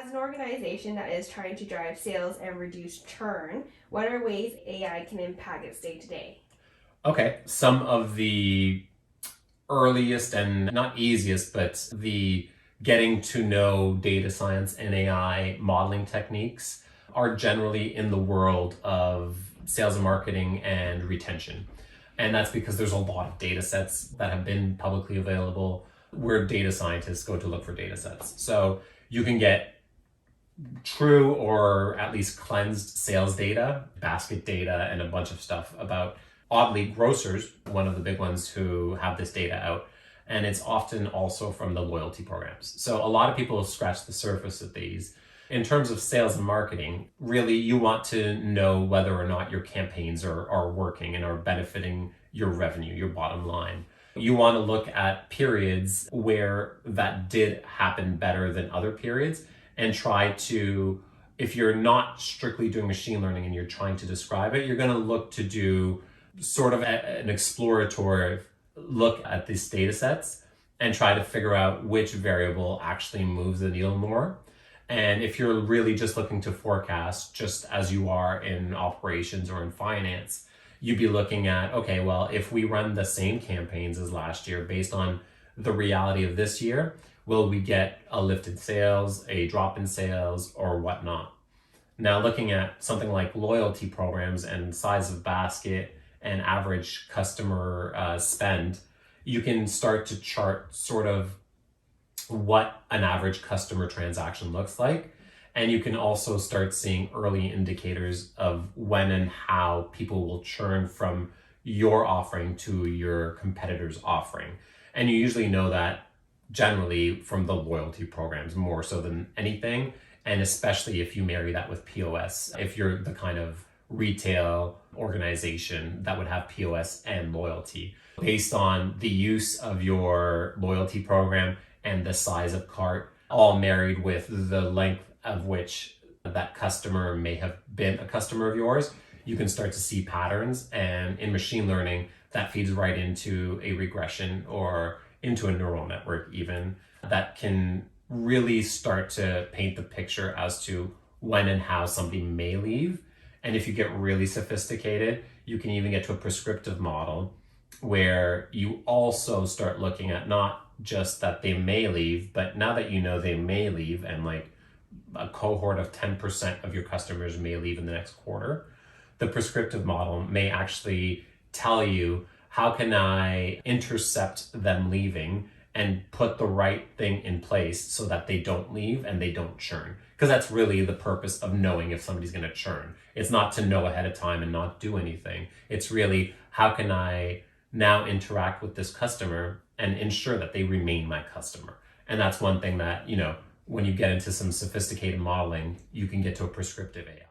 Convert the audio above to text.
As an organization that is trying to drive sales and reduce churn, what are ways AI can impact its day-to-day? Okay, some of the earliest and not easiest, but the getting to know data science and AI modeling techniques are generally in the world of sales and marketing and retention. And that's because there's a lot of data sets that have been publicly available where data scientists go to look for data sets. So you can get true or at least cleansed sales data, basket data, and a bunch of stuff about, oddly, grocers, one of the big ones who have this data out. And it's often also from the loyalty programs. So a lot of people scratch the surface of these. In terms of sales and marketing, really you want to know whether or not your campaigns are working and are benefiting your revenue, your bottom line. You want to look at periods where that did happen better than other periods and try to, if you're not strictly doing machine learning and you're trying to describe it, you're going to look to do sort of an exploratory look at these data sets and try to figure out which variable actually moves the needle more. And if you're really just looking to forecast, just as you are in operations or in finance, you'd be looking at, okay, well, if we run the same campaigns as last year based on the reality of this year, will we get a lift in sales, a drop in sales, or whatnot? Now, looking at something like loyalty programs and size of basket and average customer spend, you can start to chart sort of what an average customer transaction looks like. And you can also start seeing early indicators of when and how people will churn from your offering to your competitor's offering. And you usually know that generally from the loyalty programs more so than anything. And especially if you marry that with POS, if you're the kind of retail organization that would have POS and loyalty. Based on the use of your loyalty program and the size of cart, all married with the length of which that customer may have been a customer of yours, you can start to see patterns. And in machine learning, that feeds right into a regression or into a neural network even, that can really start to paint the picture as to when and how somebody may leave. And if you get really sophisticated, you can even get to a prescriptive model where you also start looking at not just that they may leave, but now that you know they may leave and like a cohort of 10% of your customers may leave in the next quarter, the prescriptive model may actually tell you, how can I intercept them leaving and put the right thing in place so that they don't leave and they don't churn? Because that's really the purpose of knowing if somebody's going to churn. It's not to know ahead of time and not do anything. It's really, how can I now interact with this customer and ensure that they remain my customer? And that's one thing that, when you get into some sophisticated modeling, you can get to a prescriptive AI.